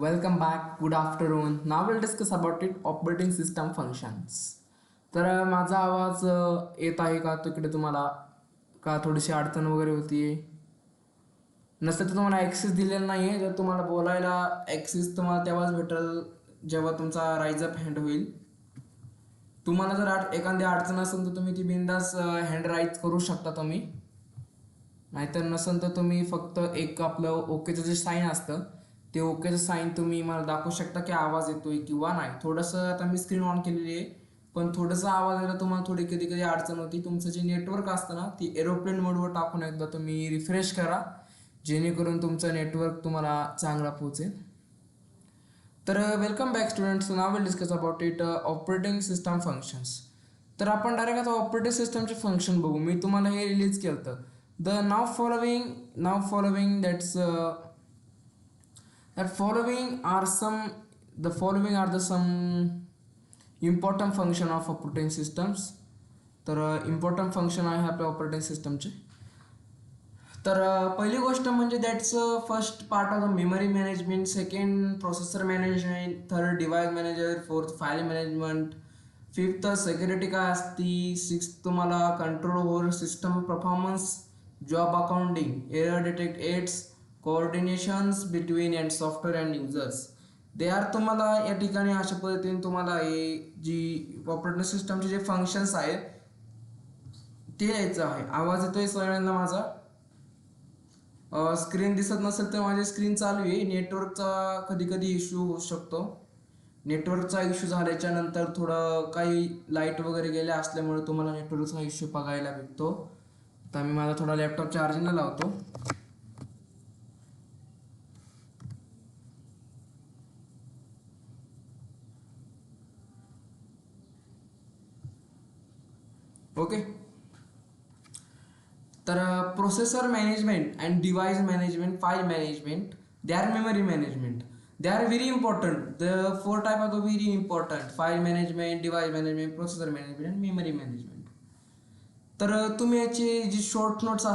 Welcome back. Good afternoon. Now we'll discuss about it operating system functions. तर माझा आवाज येत आहे का तिकडे तुम्हाला का थोडीशी अडचण वगैरे होतीये नसतं तर तुम्हाला ॲक्सेस दिलेला नाही आहे जर तुम्हाला बोलायला ॲक्सेस तुम्हाला तेव्हाच भेटेल जेव्हा तुमचा राईज अप हँड होईल तुम्हाला जर एखादी अडचण असेल तर तुम्ही ती बिंदास हँड राईज करू शकता तुम्ही नाहीतर नसेल तर तुम्ही फक्त एक आपलं ओकेचं जे साईन असतं ते ओकेचं साईन तुम्ही मला दाखवू शकता की आवाज येतोय किंवा नाही थोडंसं आता मी स्क्रीन ऑन केलेली आहे पण थोडंसं आवाज यायला तुम्हाला थोडी कधी कधी अडचण होती तुमचं जे नेटवर्क असतं ना ती एरोप्लेन मोडवर टाकून एकदा तुम्ही रिफ्रेश करा जेणेकरून तुमचं नेटवर्क तुम्हाला चांगला पोहोचेल तर welcome back students now will discuss about it operating system functions तर आपण डायरेक्ट आता ऑपरेटिंग सिस्टमचे फंक्शन बघू मी तुम्हाला हे रिलीज केलं तर the now following that following are the some important function of operating systems तर इम्पॉर्टंट फंक्शन आहे आपल्या ऑपरेटिंग सिस्टमचे तर पहिली गोष्ट म्हणजे that's first part of the memory management second processor management third device manager fourth file management fifth security काय असती सिक्स्थ तुम्हाला control over system performance job accounting error detect aids coordinations between and software and users they are तुम्हाला या ठिकाणी अशा पद्धतीने तुम्हाला हे जी ऑपरेटिंग सिस्टमचे जे फंक्शन्स आहेत ते यायचं आहे आवाज येतोय सगळ्यांना माझा स्क्रीन दिसत नसेल तर माझी स्क्रीन चालू आहे नेटवर्कचा कधी कधी इश्यू होऊ शकतो नेटवर्कचा इश्यू झाल्याच्या नंतर थोडं काही लाईट वगैरे गेल्या असल्यामुळे तुम्हाला नेटवर्कचा इश्यू बघायला भेटतो तर मी माझा थोडा लॅपटॉप चार्जिंगला लावतो ओके तर processor management and device management file management they are memory management they are very important the four type are the very important file management device management processor management and memory management तर तुम्ही याचे जे short notes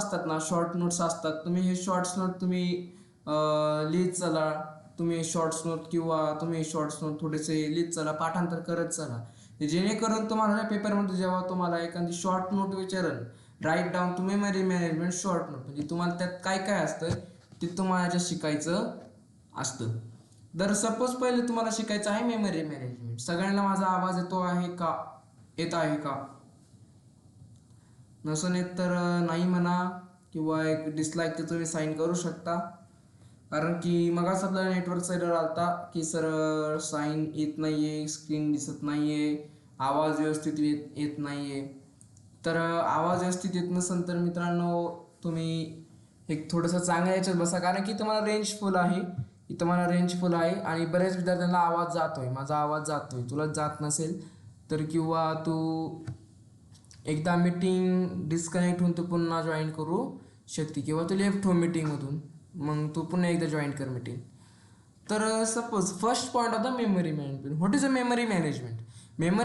असतात तुम्ही हे shorts note तुम्ही लिहित चला तुम्ही शॉर्ट्स नोट किंवा तुम्ही शॉर्ट्स नोट थोडेसे लिहित चला पाठांतर करत चला जेणेकरून तुम्हाला पेपरमध्ये जेव्हा तुम्हाला एखादी शॉर्ट नोट विचारेल write down to memory management short note म्हणजे तुम्हाला त्यात काय काय असतं ते तुम्हाला शिकायचं असतं तर सपोज पहिले तुम्हाला शिकायचं आहे मेमरी मॅनेजमेंट सगळ्यांना माझा आवाज येत आहे का नसून येत तर नाही म्हणा किंवा एक डिसलाईक ते तुम्ही साईन करू शकता कारण की मगाच आपला नेटवर्कचा एरर आलता की सर साईन येत नाहीये स्क्रीन दिसत नाहीये आवाज व्यवस्थित येत नाहीये तर आवाज व्यवस्थित येत नसेल तर मित्रांनो तुम्ही एक थोडंसं चांगल्या याच्यात बसा कारण की तुम्हाला रेंज फुल आहे आणि बऱ्याच विद्यार्थ्यांना आवाज जातोय माझा आवाज जातोय तुला जात नसेल तर किंवा तू एकदा मीटिंग डिस्कनेक्ट होऊन तू पुन्हा जॉईन करू शकते किंवा तू लेफ्ट हो मीटिंगमधून मग तू पुन्हा एकदा जॉईन कर मीटिंग तर suppose first point of the memory management what is a memory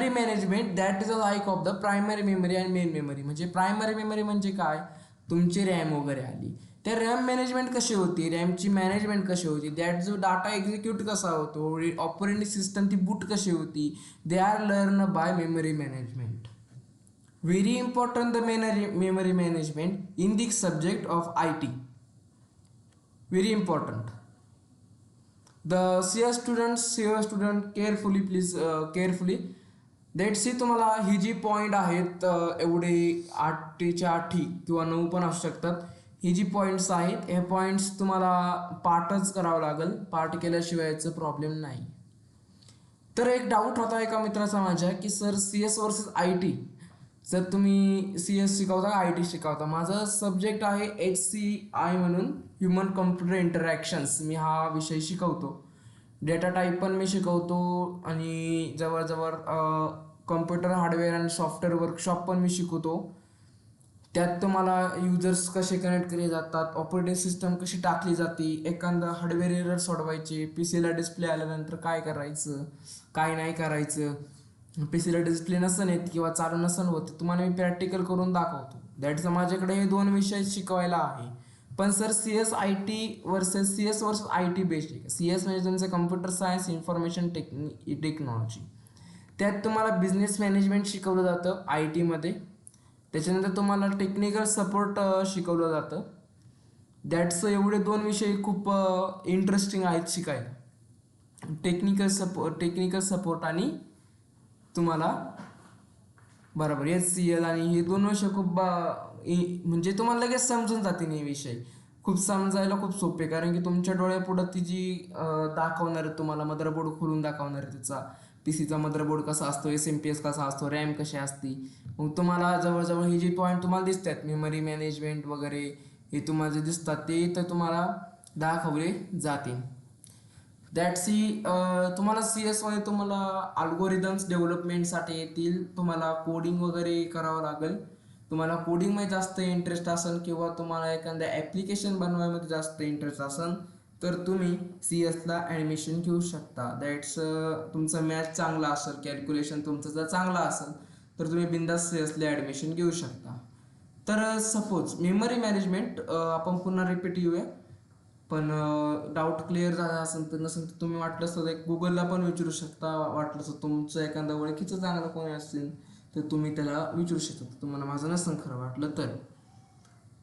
management that is a like of the primary memory and main memory म्हणजे प्रायमरी मेमरी म्हणजे काय तुमची रॅम वगैरे आली त्या रॅम मॅनेजमेंट कशी होती रॅमची मॅनेजमेंट कशी होती दॅट जो डाटा एक्झिक्यूट कसा होतो ऑपरेटिंग सिस्टम ती बूट कशी होती they are learn by memory management very important the memory management in the subject of IT very important the CS student carefully please carefully let's see तुम्हाला ही जी point आहेत एवढे 8च्या 8 किंवा 9 पण असू शकतात ही जी पॉईंट्स आहेत हे पॉईंट्स तुम्हाला पाठच करावं लागेल पाठ केल्याशिवायचं प्रॉब्लेम नाही तर एक डाऊट होता एका मित्राचा माझ्या की सर CS वर्सेस IT जर तुम्ही CS शिकवता का IT शिकवता माझा सब्जेक्ट आहे HCI म्हणून ह्युमन कम्प्युटर इंटरॅक्शन्स मी हा विषय शिकवतो डेटा टाईप पण मी शिकवतो आणि जवळजवळ कम्प्युटर हार्डवेअर आणि सॉफ्टवेअर वर्कशॉप पण मी शिकवतो त्यात तुम्हाला युजर्स कसे कनेक्ट केले जातात ऑपरेटिंग सिस्टम कशी टाकली जाते एखादा हार्डवेअर एरर सोडवायचे PCला डिस्प्ले आल्यानंतर काय करायचं काय नाही करायचं PCला डिस्प्ले नसन येत किंवा चालू नसन होत तुम्हाला मी प्रॅक्टिकल करून दाखवतो दॅट्स माझ्याकडे हे 2 विषय शिकवायला आहे पण sir CS IT versus IT based आहे. CS म्हणजे तुमचं कम्प्युटर सायन्स इन्फॉर्मेशन टेक्नॉलॉजी. त्यात तुम्हाला बिझनेस मॅनेजमेंट शिकवलं जातं IT मध्ये. त्याच्यानंतर तुम्हाला टेक्निकल सपोर्ट शिकवलं जातं. दॅट्स एवढे 2 विषय खूप इंटरेस्टिंग आहेत शिकायला. टेक्निकल सपोर्ट आणि तुम्हाला बरोबर HCL आणि हे 2 विषय खूप म्हणजे तुम्हाला लगेच समजून जातील हे विषय. खूप समजायला खूप सोपे, कारण की तुमच्या डोळ्यापुढं ती जी दाखवणार आहे तुम्हाला, मदरबोर्ड खोलून दाखवणार आहे त्याचा, PCचा मदरबोर्ड कसा असतो, SMPS कसा असतो, रॅम कशी असते. मग तुम्हाला जवळजवळ हे जे पॉईंट तुम्हाला दिसतात मेमरी मॅनेजमेंट वगैरे, हे तुम्हाला जे दिसतात ते तर तुम्हाला दाखवले जातील. दॅट्स तुम्हाला CS मध्ये तुम्हाला अल्गोरिदम्स डेव्हलपमेंटसाठी येतील. तुम्हाला कोडिंग वगैरे करावं लागेल. तुम्हाला कोडिंगमध्ये जास्त इंटरेस्ट असेल किंवा तुम्हाला एखाद्या ॲप्लिकेशन बनवायमध्ये जास्त इंटरेस्ट असेल तर तुम्ही CSला ॲडमिशन घेऊ शकता. दॅट्स तुमचं मॅथ चांगला असेल, कॅल्क्युलेशन तुमचं जर चांगलं असेल तर तुम्ही बिंदास CSला ॲडमिशन घेऊ शकता. तर सपोज मेमरी मॅनेजमेंट आपण पुन्हा रिपीट येऊया. पण डाऊट क्लिअर झाला असेल तर नसेल तर तुम्ही वाटलंच तर एक गुगलला पण विचारू शकता. वाटलं तर तुमचं एखादं ओळखीचं चांगलं कोणी असेल तर तुम्ही त्याला विचारू शकता, तुम्हाला माझं नसेल खरं वाटलं तर.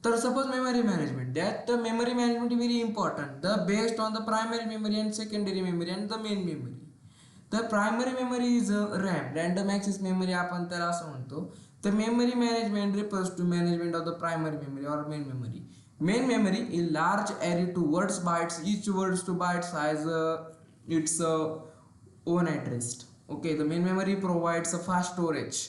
तर suppose memory management, that the memory management is very important, the based on the primary memory and secondary memory and the main memory. The primary memory is RAM, random access memory आपण त्याला असं म्हणतो. The memory management refers to management of the primary memory or main memory. Main memory is large array to words bytes, each words to bytes has its own address. Okay, the main memory provides a fast storage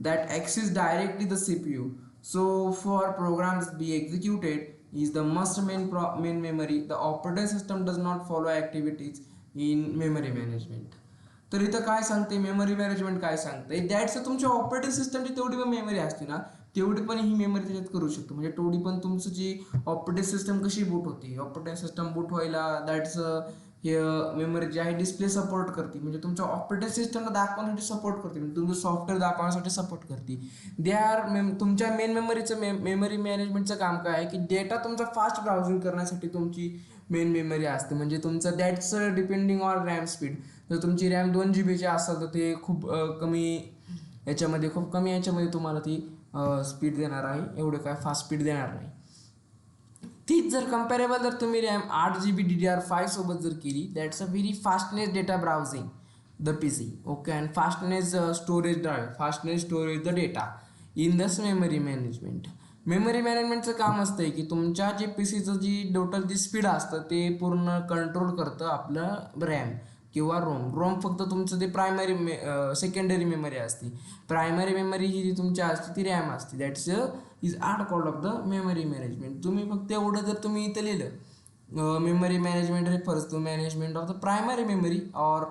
that access directly the CPU. So for programs be executed is the must main memory. The operating system does not follow activities in memory management. तर इथं काय सांगते memory management, काय सांगते that's तुमच्या operating सिस्टमची तेवढी पण मेमरी असते ना, तेवढी पण ही मेमरी त्याच्यात करू शकतो. म्हणजे तेवढी पण तुमचं जी ऑपरेटिंग सिस्टम कशी बूट होती, ऑपरेटिंग सिस्टम बूट व्हायला दॅट्स हे मेमरी जी आहे डिस्प्ले सपोर्ट करते. म्हणजे तुमच्या ऑपरेटिंग सिस्टमला दाखवण्यासाठी सपोर्ट करते, म्हणजे तुमचं सॉफ्टवेअर दाखवण्यासाठी सपोर्ट करते. दे आर तुमच्या मेन मेमरीचं मेमरी मॅनेजमेंटचं काम काय आहे की डेटा तुमचा फास्ट ब्राउझिंग करण्यासाठी तुमची मेन मेमरी असते. म्हणजे तुमचं that's depending on RAM speed. जर तुमची रॅम 2 GB असेल तर ते खूप खूप कमी याच्यामध्ये तुम्हाला ती स्पीड देणार आहे, एवढं काय फास्ट स्पीड देणार नाही. तीच जर कम्पॅरेबल जर तुम्ही रॅम 8 GB DDR5 सोबत जर केली, that's a very fastness data browsing the PC. Okay, and fastness storage drive, fastness storage the data in दस मेमरी मॅनेजमेंट. मेमरी मॅनेजमेंटचं काम असतं आहे की तुमच्या जे PCचं जी टोटल जी स्पीड असतं ते पूर्ण कंट्रोल करतं आपलं रॅम किंवा रोम फक्त तुमचं ते सेकंडरी मेमरी असते. प्रायमरी मेमरी ही जी तुमची असते ती रॅम असते. That's is are called of the memory management. तुम्ही फक्त एवढं जर तुम्ही इथं लिहिलं memory management refers to management of the primary memory or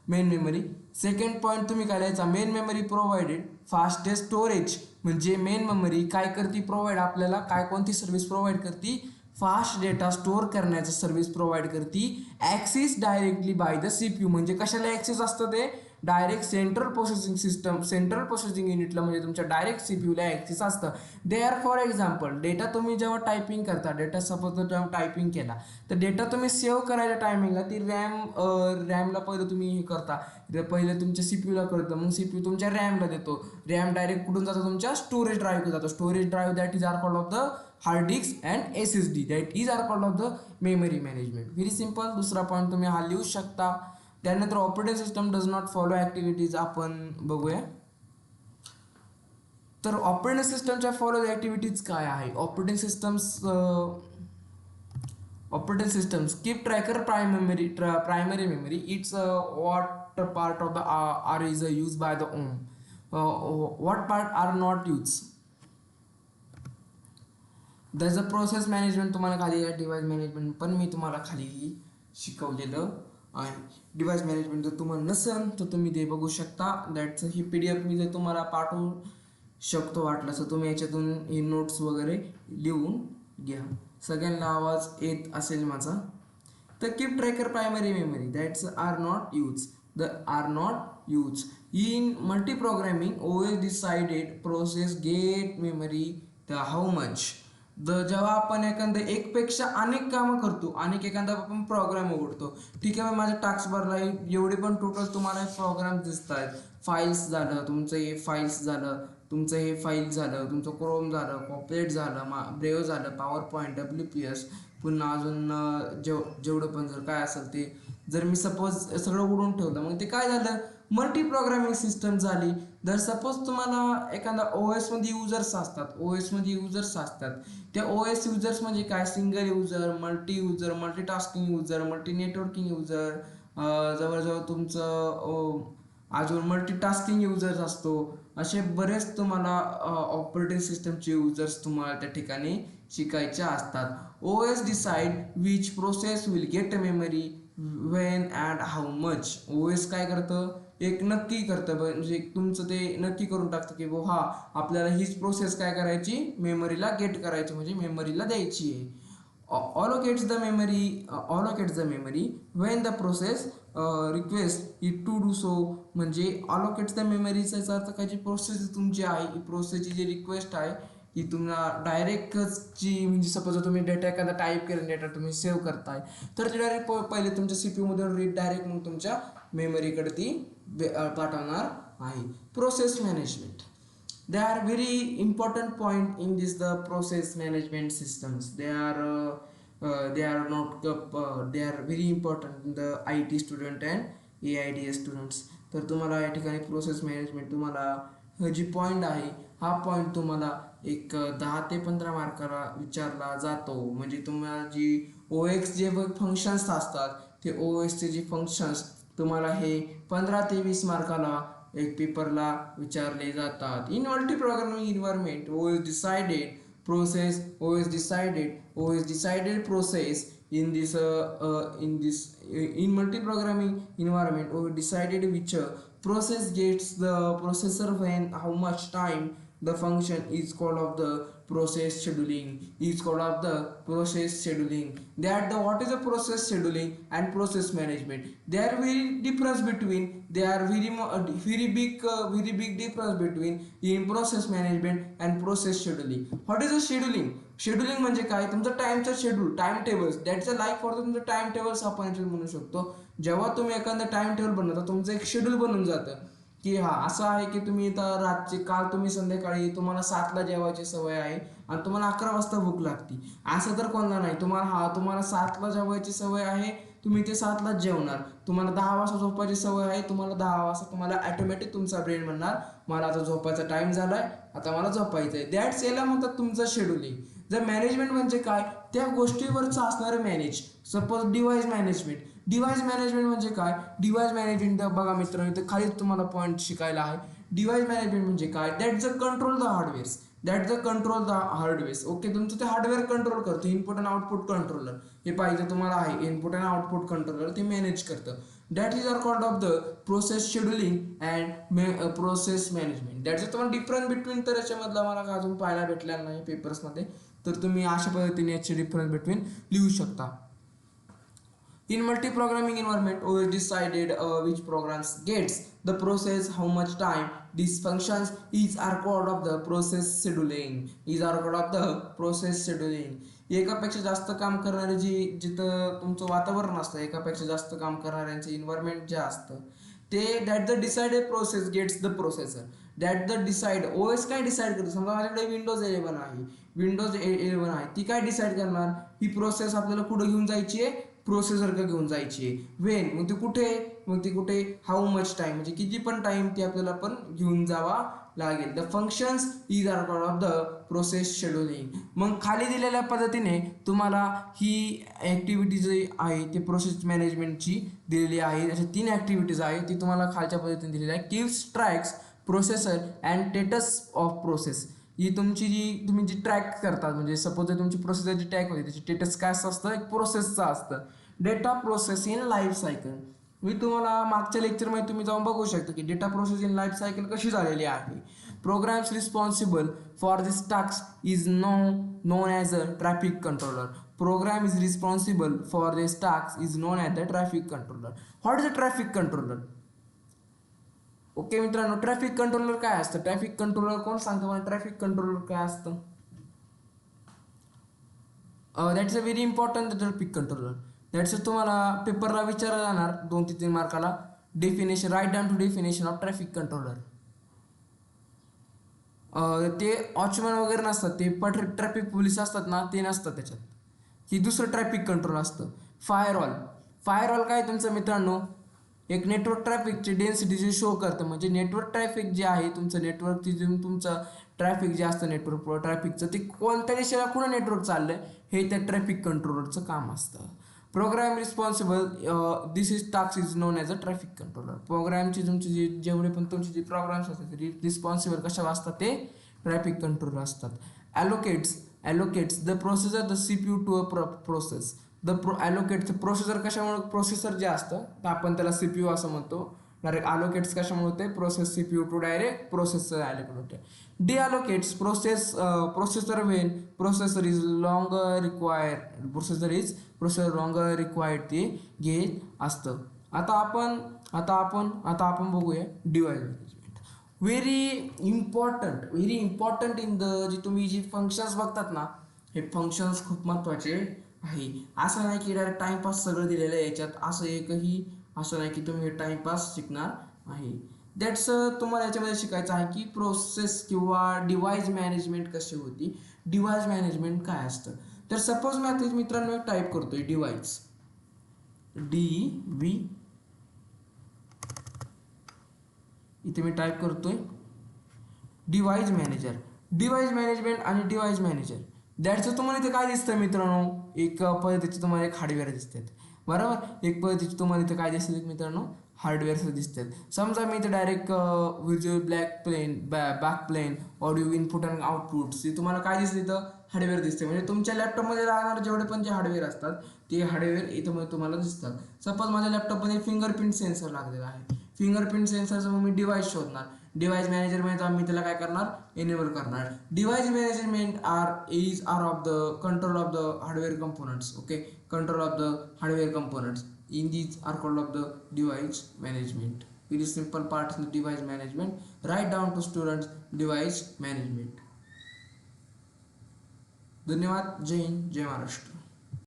main memory. Second point तुम्ही काय लिहायचा, main memory provided fastest storage. म्हणजे मेन मेमरी काय करते, प्रोव्हाइड आपल्याला काय कोणती सर्व्हिस प्रोव्हाइड करते, फास्ट डेटा स्टोअर करण्याचं सर्व्हिस प्रोव्हाइड करते. Access directly by the CPU. म्हणजे कशाला ॲक्सेस असतं ते डायरेक्ट सेंट्रल प्रोसेसिंग युनिटला, म्हणजे तुमच्या डायरेक्ट CPUला ॲक्सेस असतं. They are for example data तुम्ही जेव्हा टायपिंग करता, डेटा सपोज जर जेव्हा टायपिंग केला तर डेटा तुम्ही सेव्ह करायच्या टायमिंगला ती रॅमला पहिलं तुम्ही हे करता, पहिले तुमच्या CPUला करतं, मग CPU तुमच्या रॅमला देतो. रॅम डायरेक्ट कुठून जातो, तुमच्या स्टोरेज ड्राईव्हला जातो. Storage drive that is are called of the hard disk and SSD. That is are called of the memory management. Very simple. दुसरा पॉईंट तुम्ही हा लिहू शकता. त्यानंतर operating system does not follow activities आपण बघूया. तर ऑपरेटिंग सिस्टमच्या फॉलो ॲक्टिव्हिटीज काय आहे. Operating systems keep tracker primary memory. It's what part of the R is used by the OM. What part are not used. त्याचं process management तुम्हाला खाली आहे. डिव्हाइस मॅनेजमेंट पण मी तुम्हाला खाली शिकवलेलं आहे. डिव्हाइस मॅनेजमेंट जर तुम्हाला नसेल तर तुम्ही ते बघू शकता. दॅट्स ही PDF मी जर तुम्हाला पाठवू शकतो, वाटलं तर तुम्ही याच्यातून हे नोट्स वगैरे लिहून घ्या. सगळ्यांना आवाज येत असेल माझा. तर keep tracker primary memory that's are not use in multi programming. OS decided process get memory the how much जेव्हा आपण एक पेक्षा अनेक कामं करतो, एखादा आपण प्रोग्राम उघडतो, ठीक आहे, माझ्या टास्क बारला एवढे पण टोटल तुम्हाला प्रोग्राम दिसत आहेत. फाईल्स झालं तुमचं, हे फाईल्स झालं तुमचं, हे फाईल झालं तुमचं, क्रोम झालं, कॉपरेट झालं, ब्रेव झालं, पॉवर पॉईंट, WPS, पुन्हा अजून जेवढं पण जर काय असेल ते, जर मी सपोज सगळं उडून ठेवलं, मग ते काय झालं, मल्टी प्रोग्रामिंग सिस्टम झाली. जर सपोज तुम्हाला एखादा OS मध्ये युजर्स असतात, त्या OS युजर्स म्हणजे काय, single user, multitasking user, multi networking user, जवळजवळ तुमचं अजून मल्टीटास्किंग युजर्स असतो. असे बरेच तुम्हाला ऑपरेटिंग सिस्टमचे युजर्स तुम्हाला त्या ठिकाणी शिकायचे असतात. OS decide which process will get memory Wien and how much. OS काय करतं, एक नक्की करतं, म्हणजे तुमचं ते नक्की करून टाकतं की हा आपल्याला हीच प्रोसेस काय करायची, मेमरीला गेट करायची, म्हणजे मेमरीला द्यायची आहे. allocates the memory when the process request it to do so. म्हणजे allocates the memoryचा अर्थ काय, जी प्रोसेस तुमची आहे, ही प्रोसेसची जी रिक्वेस्ट आहे ती तुम्हाला डायरेक्टच जी, म्हणजे सपोज तुम्ही डेटा एखादा टाईप केला, डेटा तुम्ही सेव्ह करताय, तर ते डायरेक्ट पहिले तुमच्या CPU मधून रीड डायरेक्ट मग तुमच्या मेमरीकडे ती पाठवणार आहे. Process management, they are very important point in this the process management systems. They are not they are very important in the IT student and AIDS students. तर तुम्हाला या ठिकाणी प्रोसेस मॅनेजमेंट, तुम्हाला जी पॉईंट आहे, हा पॉईंट तुम्हाला एक 10 ते 15 मार्काला विचारला जातो. म्हणजे तुम्हाला जी OX जे फंक्शन्स असतात, ते OX चे जे फंक्शन्स तुम्हाला हे 15 ते 20 मार्काला एक पेपरला विचारले जातात. In multi programming environment OS decided process in multi programming environment, or decided which process gets the processor when, how much time. The function is called of the process scheduling. That the what is the process scheduling and process management, they are very difference between, they are very big difference between in process management and process scheduling. What is the scheduling म्हणजे काय, तुमचं टाइमचं schedule, time tables, that's a like for तुमचं time tables आपण म्हणू शकतो. जेव्हा तुम्ही एखादं टाइम टेबल बनवता, तुमचं एक शेड्यूल बनून जातं की हा असं आहे की तुम्ही तर रातची, काल तुम्ही संध्याकाळी तुम्हाला 7ला जेवायची सवय आहे आणि तुम्हाला 11 वाजता भूक लागती, असं तर कोणाला नाही. तुम्हाला 7ला जेवायची सवय आहे, तुम्ही ते 7लाच जेवणार. तुम्हाला 10 वाजता झोपायची सवय आहे, तुम्हाला 10 वाजता तुम्हाला ऑटोमॅटिक तुमचा ब्रेन म्हणणार मला आता झोपायचा टाइम झालाय, आता मला झोपायचं आहे. दॅट्स याला म्हणतात तुमचं शेड्युलिंग. जर मॅनेजमेंट म्हणजे काय, त्या गोष्टीवरचं असणारं मॅनेज. सपोज डिव्हाइस मॅनेजमेंट म्हणजे काय, डिव्हाइस मॅनेजमेंट बघा मित्रांनो, इथे खालीच तुम्हाला पॉईंट शिकायला आहे. डिव्हाइस मॅनेजमेंट म्हणजे काय, that's the control the hardwares. Okay, तुमचं ते हार्डवेअर कंट्रोल करतो. इनपुट अँड आउटपुट कंट्रोलर, हे पाहिजे तुम्हाला आहे, इनपुट अँड आउटपुट कंट्रोलर ते मॅनेज करतं. That is are called of the process scheduling and process management. That's तुम्हाला डिफरन्स बिटवीन, तर याच्यामधला मला अजून पाहायला भेटलेला नाही पेपर्समध्ये, तर तुम्ही अशा पद्धतीने याचे डिफरन्स बिटवीन लिहू शकता. In multi-programming environment, OS decided which programs gets the process, how much time. These functions are called of the process scheduling. एकापेक्षा जास्त काम करणारे जिथं तुमचं वातावरण असतं, एकापेक्षा जास्त काम करणाऱ्यांचे इन्व्हायरमेंट जे असतं, ते that the decided process gets the processor. That the decide, OS काय डिसाइड करतो, समजा माझ्याकडे विंडोज 11 आहे, ती काय डिसाइड करणार, ही प्रोसेस आपल्याला कुठं घेऊन जायची आहे, प्रोसेसरकडे घेऊन जायची आहे. वेन, मग ती कुठे, हाऊ मच टाइम, म्हणजे किती पण टाइम ती आपल्याला पण घेऊन जावा लागेल. The functions is are called of the process scheduling. मग खाली दिलेल्या पद्धतीने तुम्हाला ही ॲक्टिव्हिटी जी आहे ती प्रोसेस मॅनेजमेंटची दिलेली आहे. अशा 3 ॲक्टिव्हिटीज आहे, ती तुम्हाला खालच्या पद्धतीने दिलेली आहे. Keeps tracks processor and status of process. ही तुमची तुम्ही जी ट्रॅक करतात, म्हणजे सपोज तुमची प्रोसेसरची ट्रॅक होते, त्याची स्टेटस काय असतं, एक प्रोसेसचं असतं. Data process in life cycle, मी तुम्हाला मागच्या लेक्चरमध्ये तुम्ही जाऊन बघू शकता की data process in life cycle कशी झालेली आहे. Programs responsible for this task is known as a traffic controller. Program is responsible for this task is known as the traffic controller. What is a traffic controller? Okay मित्रांनो, traffic controller काय असतं, traffic controller कोण सांगतं मला, traffic controller काय असतं? That's a very important traffic controller. That's तुम्हाला पेपरला विचारलं जाणार 2 ते 3 मार्काला. Definition, write down to definition of traffic controller. ते वॉचमॅन वगैरे नसतात, ते ट्रॅफिक पोलीस असतात ना, ते नसतात त्याच्यात. ही दुसरं ट्रॅफिक कंट्रोल असतं. फायरवॉल. फायरवॉल काय तुमचं मित्रांनो, एक नेटवर्क ट्रॅफिकची डेन्सिटी जे शो करतं, म्हणजे नेटवर्क ट्रॅफिक जे आहे तुमचं, नेटवर्क तिथून तुमचं ट्रॅफिक जे असतं नेटवर्क ट्रॅफिकचं, ते कोणत्या दिशेला कुठं नेटवर्क चाललंय हे त्या ट्रॅफिक कंट्रोलरचं काम असतं. Program responsible, this is task is known as a traffic controller. प्रोग्रामची तुमची जे जेवढे पण तुमचे जे प्रोग्राम्स असतात रिस्पॉन्सिबल कशा असतात ते ट्रॅफिक कंट्रोलर असतात. Allocates the processor the CPU to a process. ॲलोकेटचं प्रोसेसर कशामुळे, प्रोसेसर जे असतं तर आपण त्याला CPU असं म्हणतो. डायरेक्ट अलोकेट्स कशामुळे होते, process CPU to direct processor allocate होते. Deallocates processor when processor is longer required ते घेत असतं. आता आपण बघूया device management. Very important in the, जी तुम्ही जी फंक्शन्स बघतात ना, हे फंक्शन्स खूप महत्त्वाचे आहे. असं नाही की डायरेक्ट टाइमपास सगळं दिलेलं आहे याच्यात, असं नाही की तुम्ही टाइमपास शिकणार आहे. दॅट्स तुम्हाला याच्यामध्ये शिकायचं आहे की प्रोसेस किंवा डिव्हाइस मॅनेजमेंट कशी होती, डिव्हाइस मॅनेजमेंट काय असतं. तर सपोज मी आता मित्रांनो टाईप करतोय डिव्हाइस, DV, इथे मी टाईप करतोय डिव्हाइस मॅनेजमेंट आणि डिव्हाइस मॅनेजर. दॅट्स तुम्हाला इथे काय दिसतं मित्रांनो, एक पद्धतीचे तुम्हाला एक हार्डवेअर दिसतात, बरोबर. एक पद्धतीचे तुम्हाला इथे काय दिसतात मित्रांनो, हार्डवेअर दिसतात. समजा मी इथे direct visual back plane audio input and output, तुम्हाला काय दिसतं इथं, हार्डवेअर दिसते. म्हणजे तुमच्या लॅपटॉपमध्ये लागणारे जेवढे पण जे हार्डवेअर असतात ते हार्डवेअर इथं तुम्हाला दिसतात. सपोज माझ्या लॅपटॉपमध्ये फिंगरप्रिंट सेन्सर लागलेला आहे. फिंगरप्रिंट सेन्सरचं मग मी डिव्हाइस शोधणार. डिव्हाइस मॅनेजमेंट मी त्याला काय करणार, एनेबल करणार. Device management are of the control of the hardware components. Okay, control of the hardware components in these are called of the device management. Very simple parts in the device management. Write down to students device management. धन्यवाद. जय हिंद, जय महाराष्ट्र.